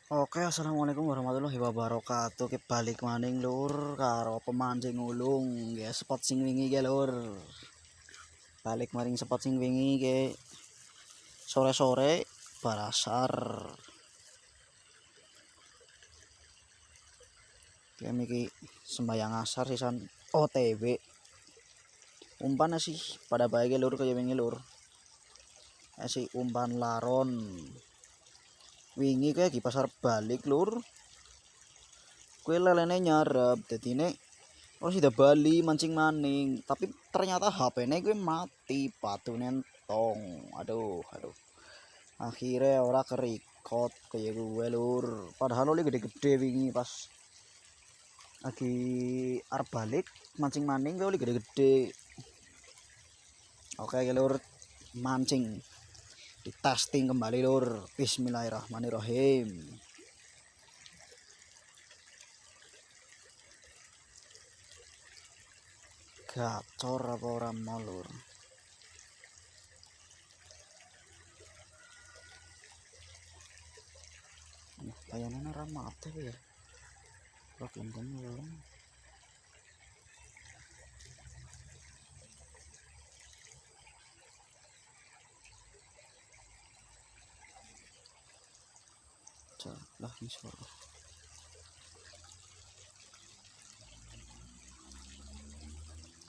Oke, assalamualaikum warahmatullahi wabarakatuh. Ki balik maning lur karo pemancing ulung ya spot sing wingi ke lur. Balik maring spot sing wingi ke sore-sore barasar. Kami ki sembayang asar sisan OTW. Umpan sih pada baik lur kaya wingi lur. Si umpan laron. Wingi kayak di pasar balik lur. Kue lelene nyarap dadine oh sudah Bali mancing maning tapi ternyata HP-ne gue mati patune entong. Aduh akhirnya ora kerikot kayak gue lur, padahal oli gede-gede wingi pas lagi arep balik mancing maning gue oli gede-gede. Oke lur, mancing di testing kembali lur. Bismillahirrahmanirrahim. Gacor apa ora mau lur? Layanannya ramah apa ya? Belum belum. Lah insyaallah.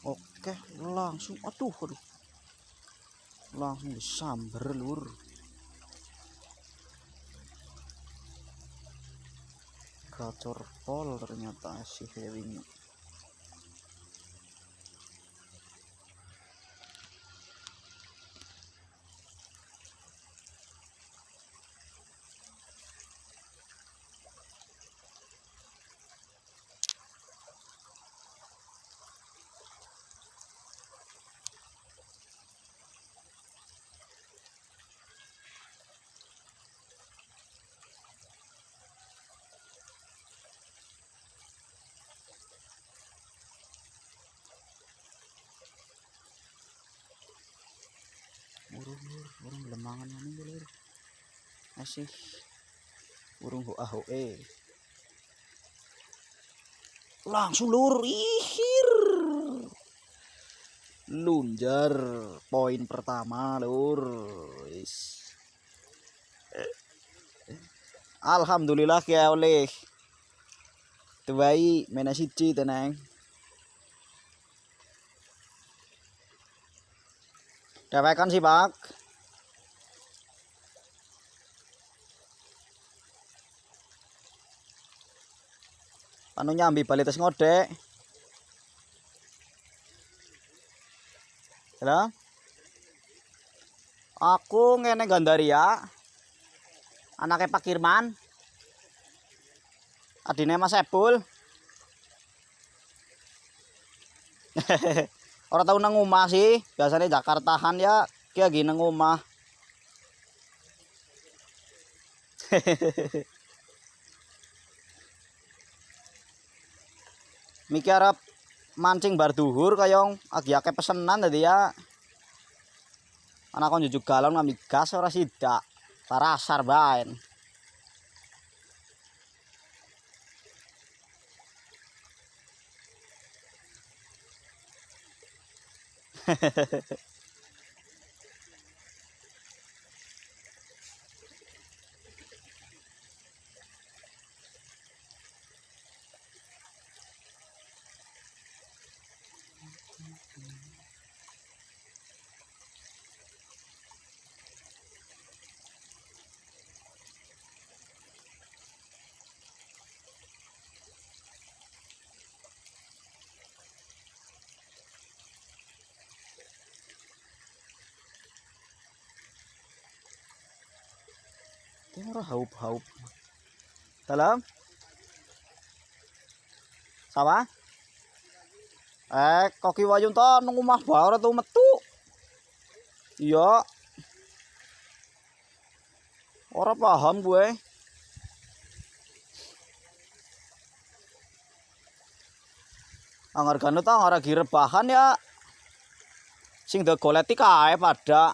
Oke, langsung aduh langsung disamber lur. Gacor pol ternyata si Hewing. Burung lemangan mana lur? Masih burung hoe. Langsung lur, ihir. Lunjar poin pertama lur. Alhamdulillah ya oleh. Tuai mena siji tenang. Dewekan sih Pak. Anu nyambi balites ngodek. Halo? Aku ngene Gandaria. Anaknya Pak Kirman. Adine Mas Ebul. Orang tahu nang omah sih, biasanya Jakartahan ya, kia gini nang omah. Mikir arep mancing bar duhur kayong agi akeh pesenan tadi ya. Anak kon jujuk galon ngambil gas ora sidak. Parasar bae. Ora haup-haup. Dalam? Sapa? Koki wayung to nang omah bae ora tau metu. Iya. Ora paham gue. Anggar ganu ta ora girebahan ya. Sing do goleti kae pada.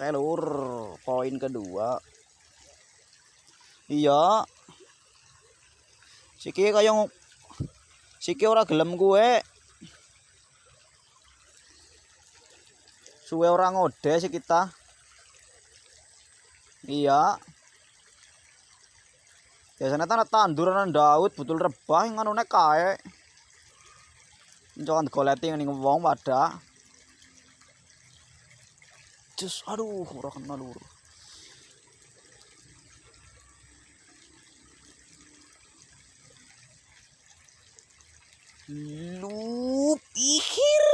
Oke lur, poin kedua. Iya. Siki kaya siki ora gelem kuwe. Suwe ora ngode sik kita. Iya. Biasanya tanah tandur ana Daud butul rebah nganune kae. Jangan goleti ning wong pada. Jus aduh ora kena lur. Lup ihir.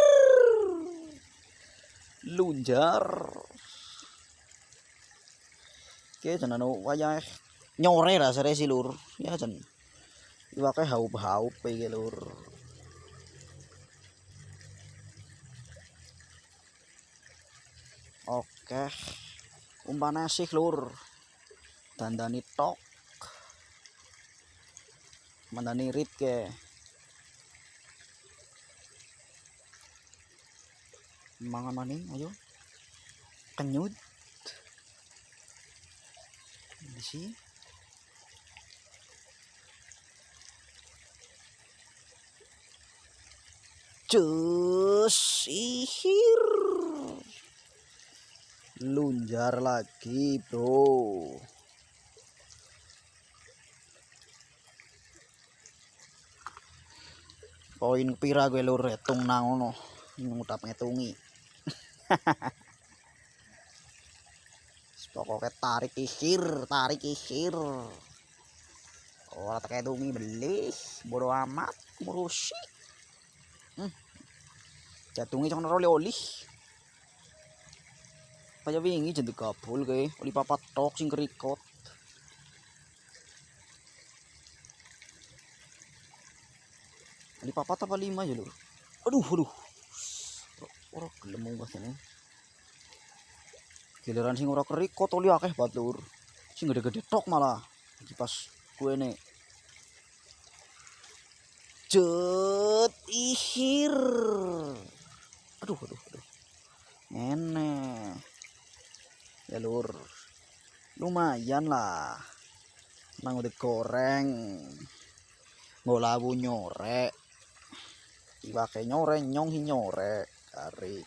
Lunjar. Oke jan anu wayah nyore rasane sih lur. Ya jan iwake haup-haup iki lur. Oke. Umpane sih lur. Dandani tok. Mandani rit ke. Mangan maning ayo. Kenyut. Di sini. Cus ihir. Lunjar lagi bro. Poin pira gue lur hitung nang ngono. Ngutap ngitungi. Pokoknya tarik ihir. Ora tak hitungi beli. Bodo amat ngurusi. Jatungi cang naro oli. Kaya wingi jeneng kabul kae, oli papat tok sing kerikot. Oli papat apa 5 ya lur. Aduh. Ora gelem munggah jane. Giliran sing ora kerikot oli akeh banget lur. Sing gede-gede tok malah. Iki pas kuene. Cet ihir. Aduh. Ngene. Ya lur. Lumayan lah. Nang udah goreng. Ngolawu nyorek. Iwake nyore nyong hi nyorek kari.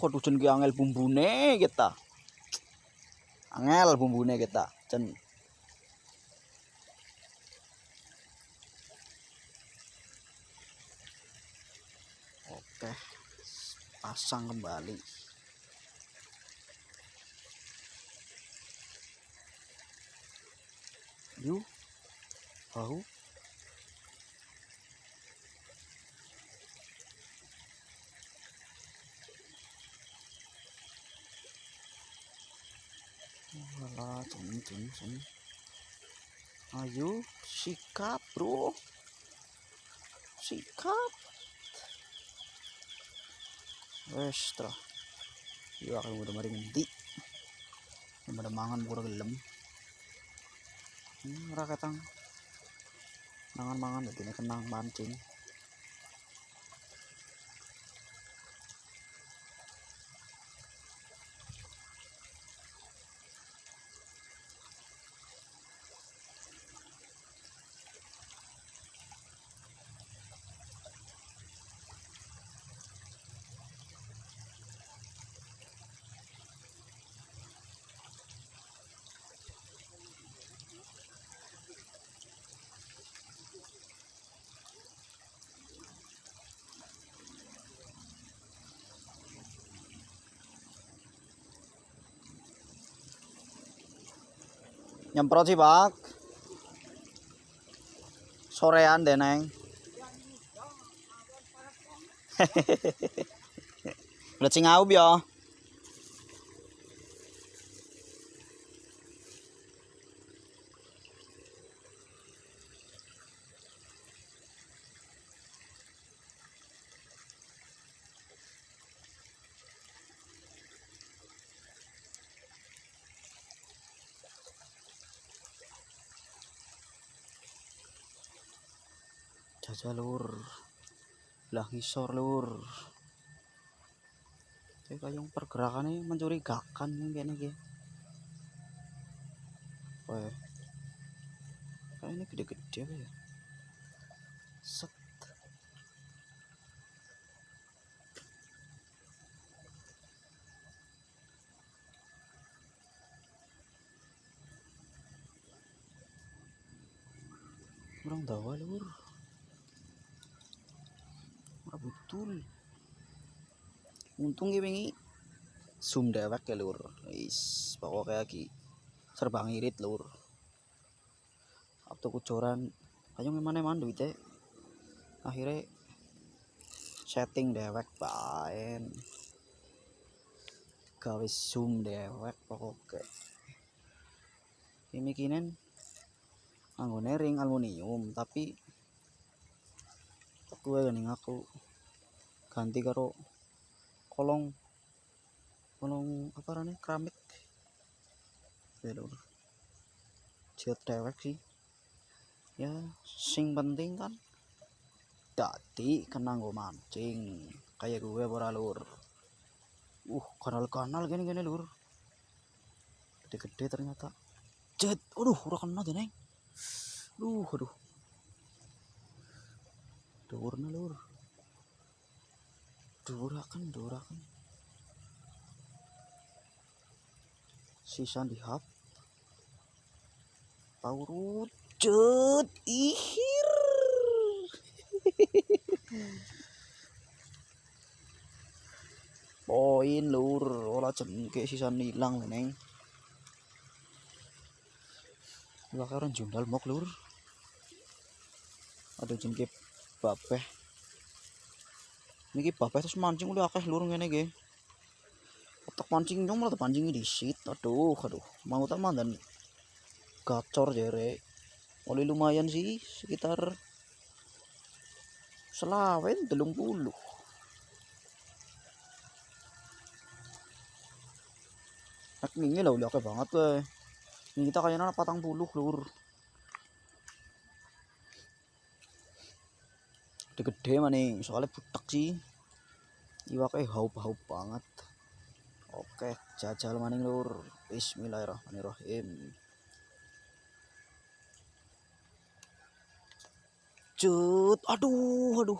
Aduh jen ki angel bumbune kita. Angel bumbune kita. Jen oke. Pasang kembali. Yuk. Tahu. Walah, cun. Ayo, sikap, bro. Sikap. Wes, tra. Yo aku udah mari ngendi. Udah mangan pura gelem. Ora ketang. Mangan dadi kenang mancing. Nyemprot sih, Pak. Sorean deh, Neng. Udah cingau ya. jajal lur, lah ngisor lur. Kayong pergerakannya mencurigakan kayaknya iki. Wah, kayaknya gede-gede apa ya? Set. Kurang dawa lur. Ora betul. Untung wingi zoom dewek ya lur. Wis pokoknya iki serba ngirit lur. Waktu kucoran ayo mana duitnya. Akhirnya setting dewek baen. Gawe zoom dewek pokoknya. Ini kinen anggone ring aluminium tapi gue gini aku ganti karo kolong apa namanya keramik ya lur. Jet dewek sih ya, sing penting kan dadi kena nggo mancing kayak gue ora lur. Kanal gini lur, gede-gede ternyata. Jet, aduh ora kena deh neng. Aduh durna lur, durakan sisa di hap paurut jet ihir. Poin lur, ora jengke sisa nilang neng. Bakaran jundal mok lur. Ada jengke babeh. Niki babeh terus mancing udah akeh lur ngene iki. Otak mancing nyong malah pancing disit. Aduh, mau tak mandan gacor jere. Oleh lumayan sih, sekitar selawen 30. Nak mingi lah udah akeh banget weh. Ini kita kayaknya 40 lur. Gede maning soalnya butek sih. Iwake haup banget. Oke, jajal maning lur. Bismillahirrahmanirrahim. Cut, aduh.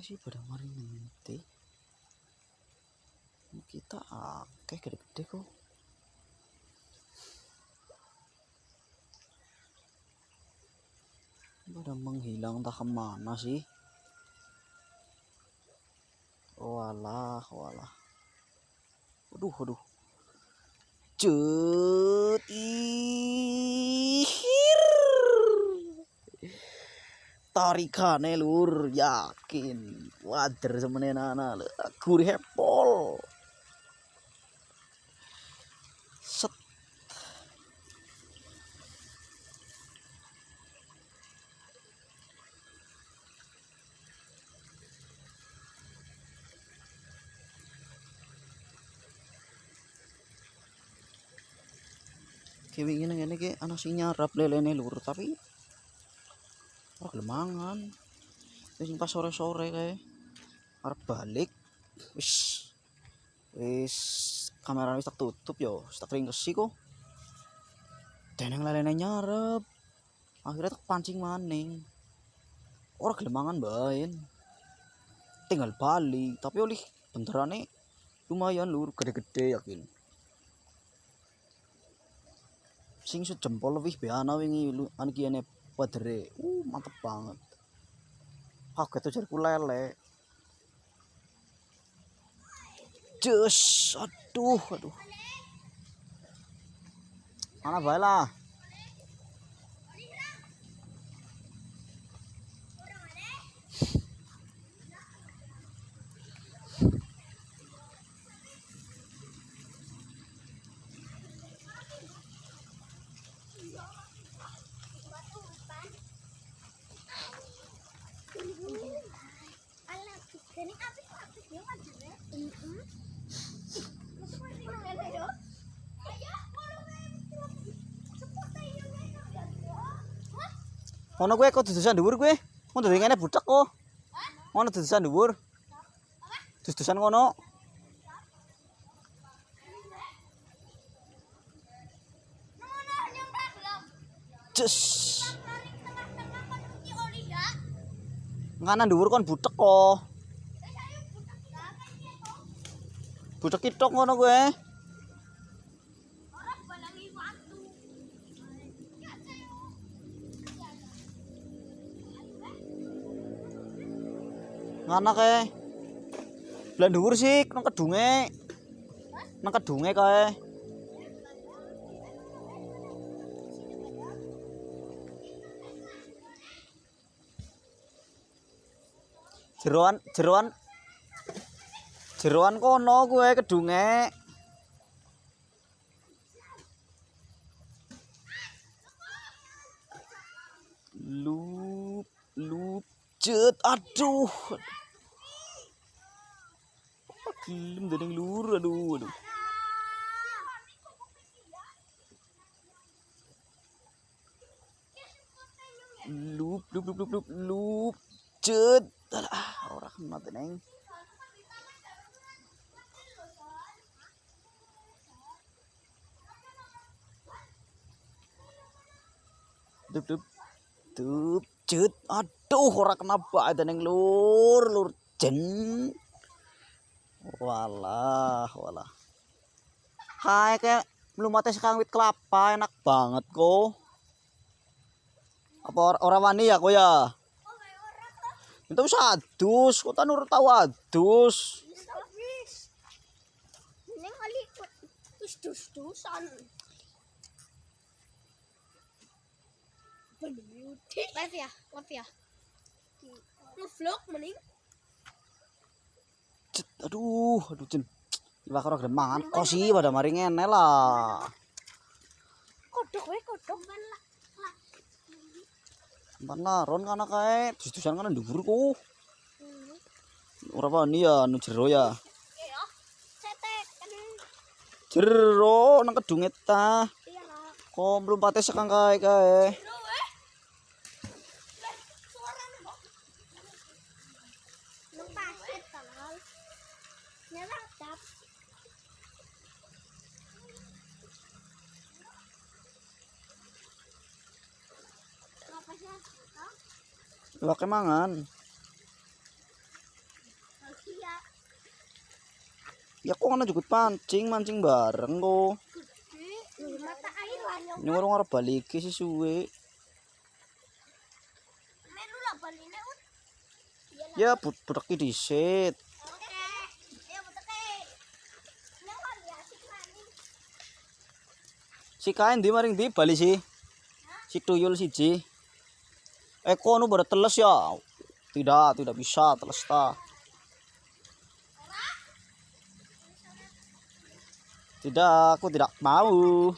Sih pada mari nanti kita akeh gede-gede kok. Pada menghilang entah kemana sih. Walah. Aduh. Cut ihir. Tarikane lur, yakin wader semenenana gurih hepol. Set. Kewingin ngene iki ana sing nyarap lelene lur, tapi lemangan. Wis pas sore-sore kae arep balik wis kamera wis tak tutup yo, tak ringkesi kok. Deneng lelene nyarep. Akhirnya tak pancing maning. Ora gelemangan baen. Tinggal balik, tapi oleh benterane lumayan lur, gede-gede yakin. Sing sejempol lebih beana wingi an kiyane padere. Mantep banget. Kaget tuh jariku lele. Jos, aduh. Mana bae lah. Ngono kowe kok dudusan dhuwur kowe. Ngono dadi ngene butek kok. Ngono dudusan dhuwur. Dus-dusan ngono. Cus. Nganan dhuwur kon butek kok. Butek kitok ngono kowe. Ngana kae. Lah dhuwur sih nang kedunge. Nang kedunge kae. Jeroan kono kowe kedunge. Lup cet aduh. Gelem dening lur aduh. Lup cet. Alah ora kena teneng. Dup cet aduh ora kena bae teneng lur jen. Walah. Kae mlumate sekang wit kelapa enak banget kok. Apa ora wani ya kok ya? Itu wis adus, kok tan ora tau adus. Ning kali wis dus-dusan. Live ya. Nge-vlog mending. Aduh jen. Iwak ora gelem mangan kok sih pada mari ngene lah. Kodok. Laron kana kae, dus-dusan kana dhuwur ku. Ora wani ya nu jero ya. Iya. Cetek kan. Jero nang kedunge ta. Iya lah. Kok mlumpate sekang kae. Nang pasir kanal. Nyerap. Apa sih? Iwak mangan. Iya. Ya kok ana juga mancing bareng kok. Mata air lah yang Ini orang arep balik sih suwe. melu lah baline ut. Ya budak dhisik. Oke. Ya betul. Nang kali asik maning. Si kain di maring di bali sih. Si tuyul siji. Kono baru teles ya. Tidak bisa teles ta. Tidak, aku tidak mau.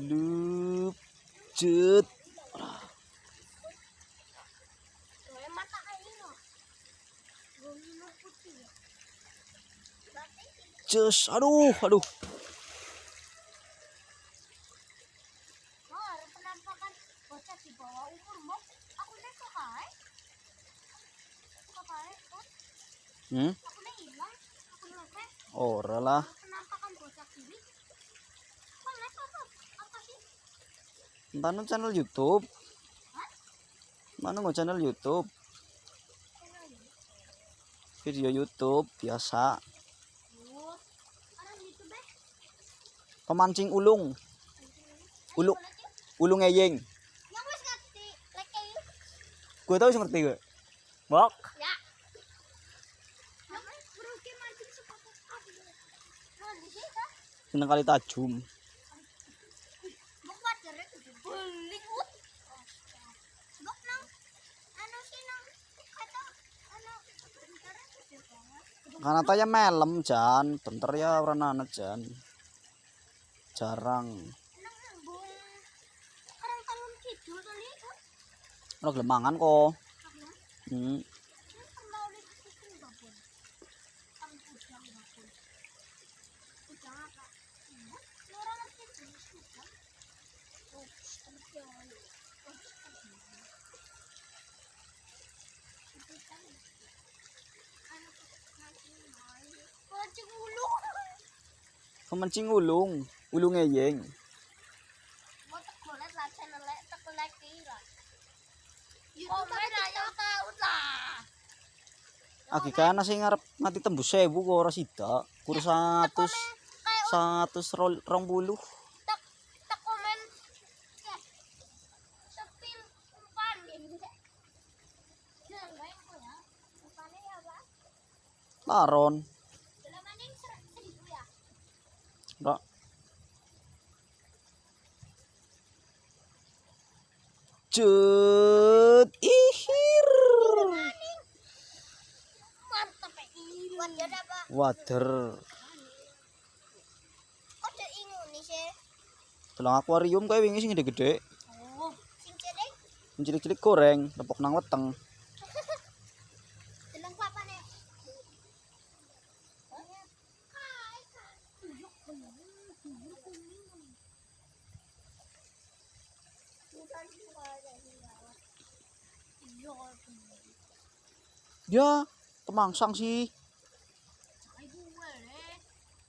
Lup cet. Mata air loh. Gomino putih. Cus, aduh. Penampakan bocah di bawah umur mok. Aku nek kok kae. Aku nek hilang. Aku nek Ora lah. penampakan bocah cilik. Kok nek apa sih? Mana channel YouTube? Mana nggak channel YouTube? Video YouTube biasa. Oh. Orang gitu deh. Pemancing ulung. Ulung eyeng. Yang wis ngerti leke. Gue tau sih ngerti gue. Bok. Ya. Yang wis berugi mancing sepatu aku. Nah, di sini kan Seneng kali tajum. bok wajarnya kudu beling ut. Bok nang anu sih nang kata anu bentarnya gede banget. Karena tanya melem jan, bentar ya orang anak jan. Jarang. Nang embung orang talun kidul kali itu. Ono gelem mangan kok. Karena Hmm. pernah oleh kucing babon. Kang ujang babon. Ujang Mancing ulu. Kemancing ulung, ulung ngeyeng. Mau tekolet lah channel lek tekolet ki lah. Komen ayo tahu lah. Aki kana sing ngarep mati tembus 1000 kok ora sida. Kur 120. Tak komen. Sepil umpan gitu. Jangan main kok ya. Umpannya ya, Pak. Laron. Dalam maning 1000 ya. Ora. Cut ihir. Mantap ini. Wajar apa? Wader. Kok ada ingu nih sih? Tulang akuarium kayak wingi sing gede-gede. Oh, sing cedek. Sing cilik-cilik goreng, tepok nang weteng. Deleng papane. Ya, temangsang sih.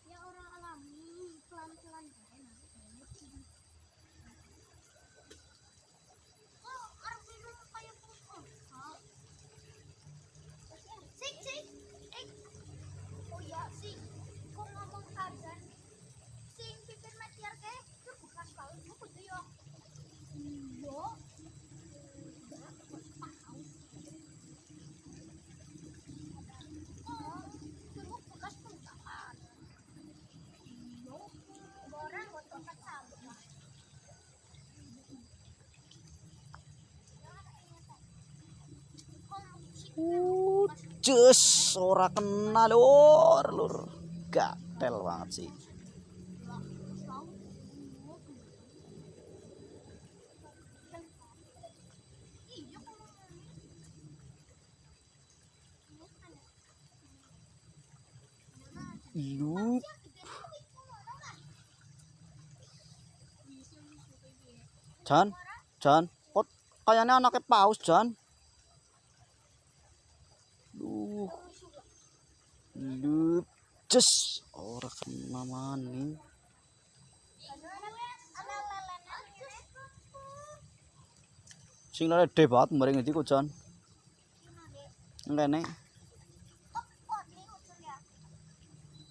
Ya orang alami pelan-pelan oh, orang minum kayak sing oh ya sing kok ngomong kadan sing pipin matiar ke itu bekas paus buku tuh yo iya bekas pengkapan iya orang ngotot sama Cus, ora kena lur, lur. Gatel banget sih. Lup. Jan, kok kayaknya anaknya paus, Jan. Lup. Cus, ora kena maning. Sing lede banget mrene iki kok, Jan. Ngene.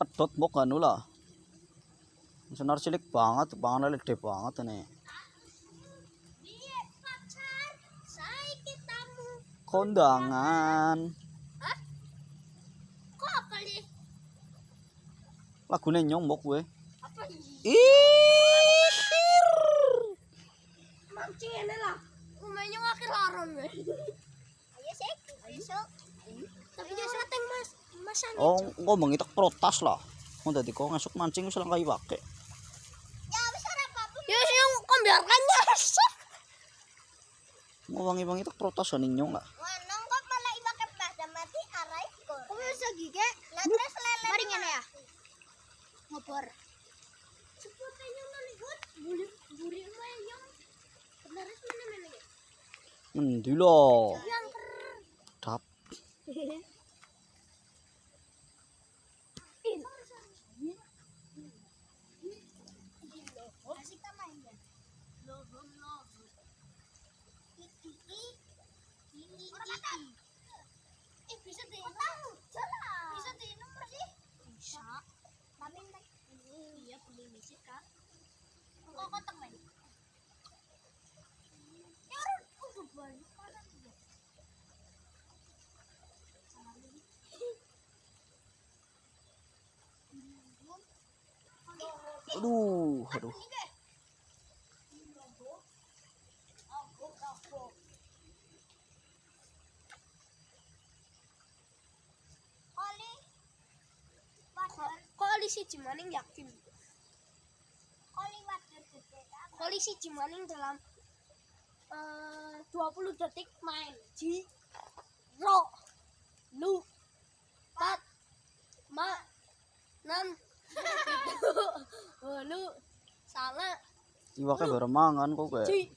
Pedot mbok anu lah. Senar cilik banget, pangan lede banget ini. Kondangan. Hah? Kok apa nih? Lagune nyombok kowe. Apa ini? Ihir. Mancing ini lah. Umenya ngakir laron we. Ayo sih, besok. Tapi dia seteng mas, masan. Oh, ngomong itak protas lah. Mau dadi kok ngasuk mancing wis lang kayu pake. Ya besar apapun. Ya sih yang kau biarkan nyasa. Ngomong itak protas ning nyong lah. Wanong kok malah ibakan pada mati arai kok. Kau bisa gige? Lah terus lele. Mari ngene ya. Ngobor. Seputnya nolihut, buri mayang. Beneran mana ya? Endi lho. Yang Dap. Bisa diinum, bisa diinum sih. Bisa. Tapi iya perlu musik kan. Kok kotak main? Ya orang udah banyak orang juga. Aduh. Koalisi Cimaning yakin. Koalisi Cimaning dalam 20 detik main. Ji, ro, lu, 4, 5, 6, 7, 8, salah. Iwake bareng mangan kok kayak. Ji,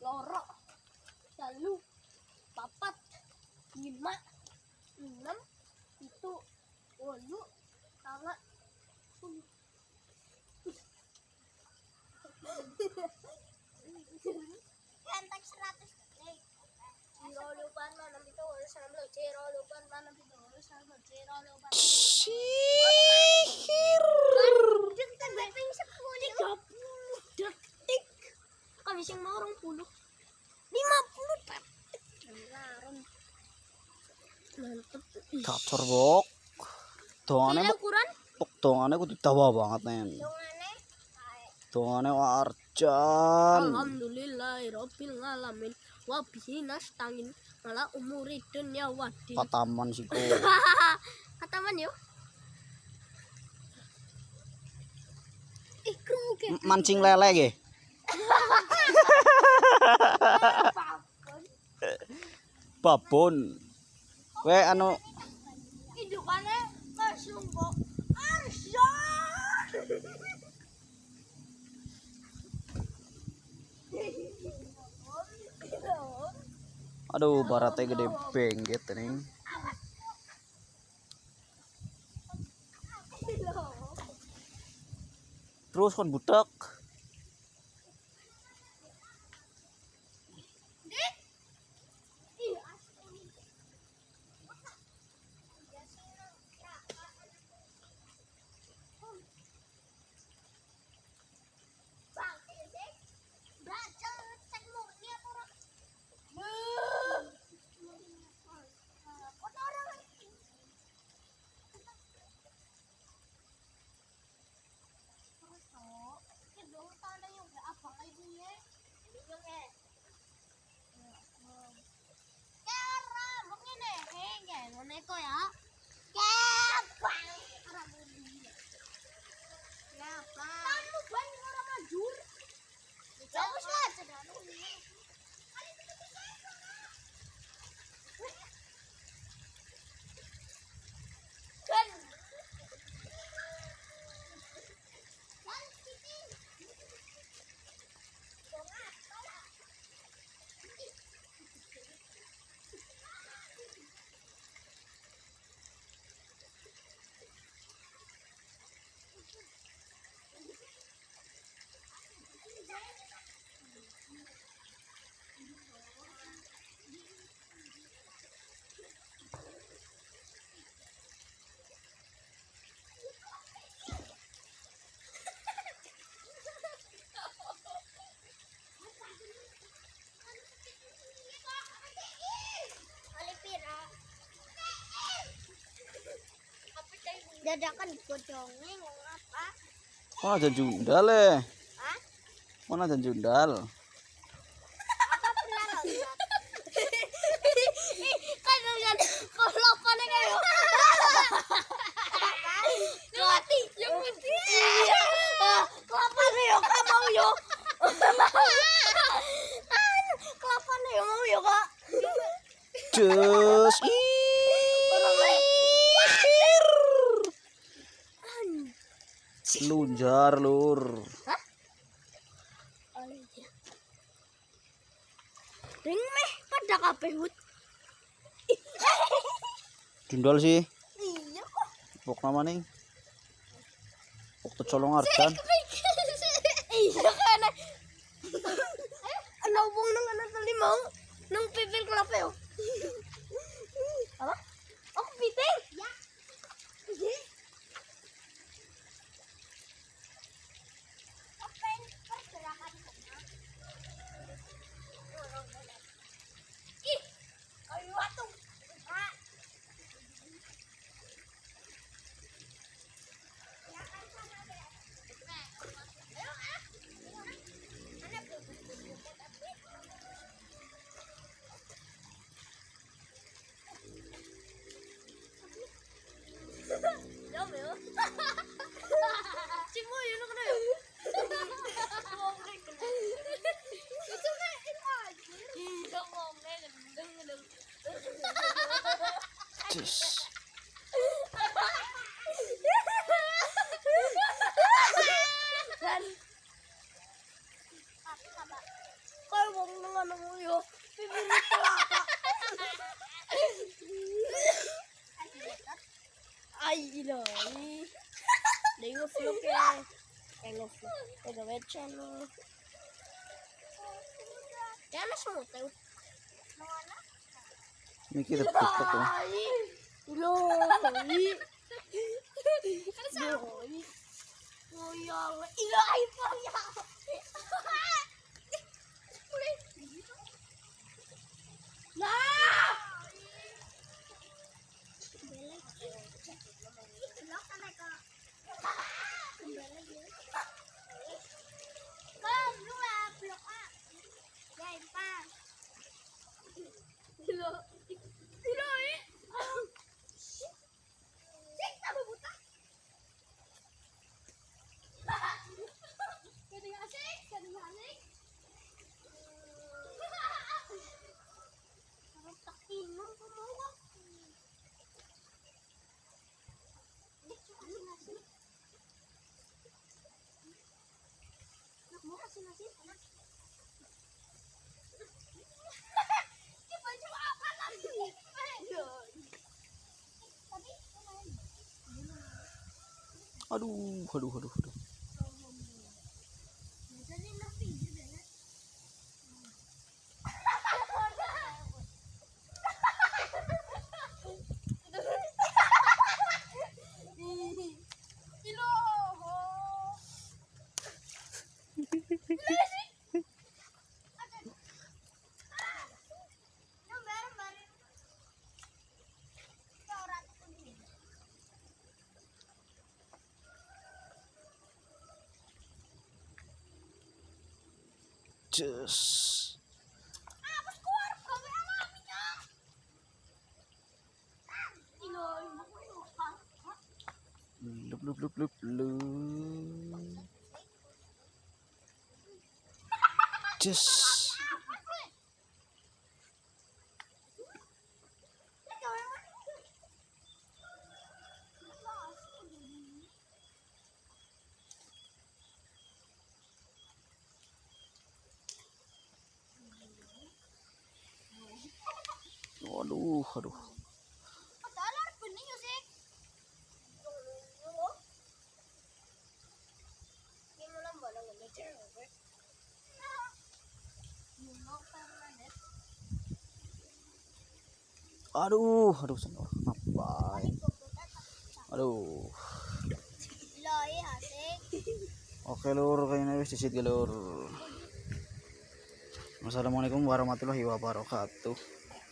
loro, telu, papat, lima, enam, itu, wolu, sama, Kantak 100 detik. Zero lupan mana itu harus sama zero lupan mana itu harus sama zero lupan. Sihir. Detik bepeng 10 30 detik. Kami sing mau 20. 50 detik. Larang. Mantep. Gacor bok. Dongane Ukuran? bok dongane kudu dawa banget nen. Dongane. Dongane Arjan. Alhamdulillahirabbil alamin. Wa bihi nasta'in ala umuri dunya waddin. Pataman sih kok. Kataman yuk. Ikru ke. Mancing lele ge. Babon. Kowe anu Hidupane langsung kok. Arjan. aduh baratnya gede bengget nih. Terus kon budak. Neko ya. Kamu banyak orang majur. Kamu saja kan. Dadakan bocongnya ngomong apa? Mana ada jundal ya? Hah? Mana ada jundal? Apa pernah lihat? Kan lihat kelapannya kayak mati, yang mati. Iya. Kelapannya yo, kak mau yo. Kelapannya yo mau yo kak. Cus. Lunjar lur. Hah? Ring meh pada kabeh hut. Jundal sih. Iya kok. Pok nama nih. Pok tercolong Arjan. Iya kan. Ana wong nang ana tali mau nang pipil kelapa yo. Apa? Oh, piting. Ya. Iya. Ih, kayu watu. Cus. Kalau wong I love you. Pagawa channel. Channel semua tahu. Mana? Mikir TikTok ko. Loi. Loi. Goyang. Ilai pa ya. Nah. Aduh. Cus. Lup. Cus. Aduh. Aduh, senor. Ngapain? Aduh. Oke lur, kayaknya wis disit lur. Wassalamualaikum warahmatullahi wabarakatuh.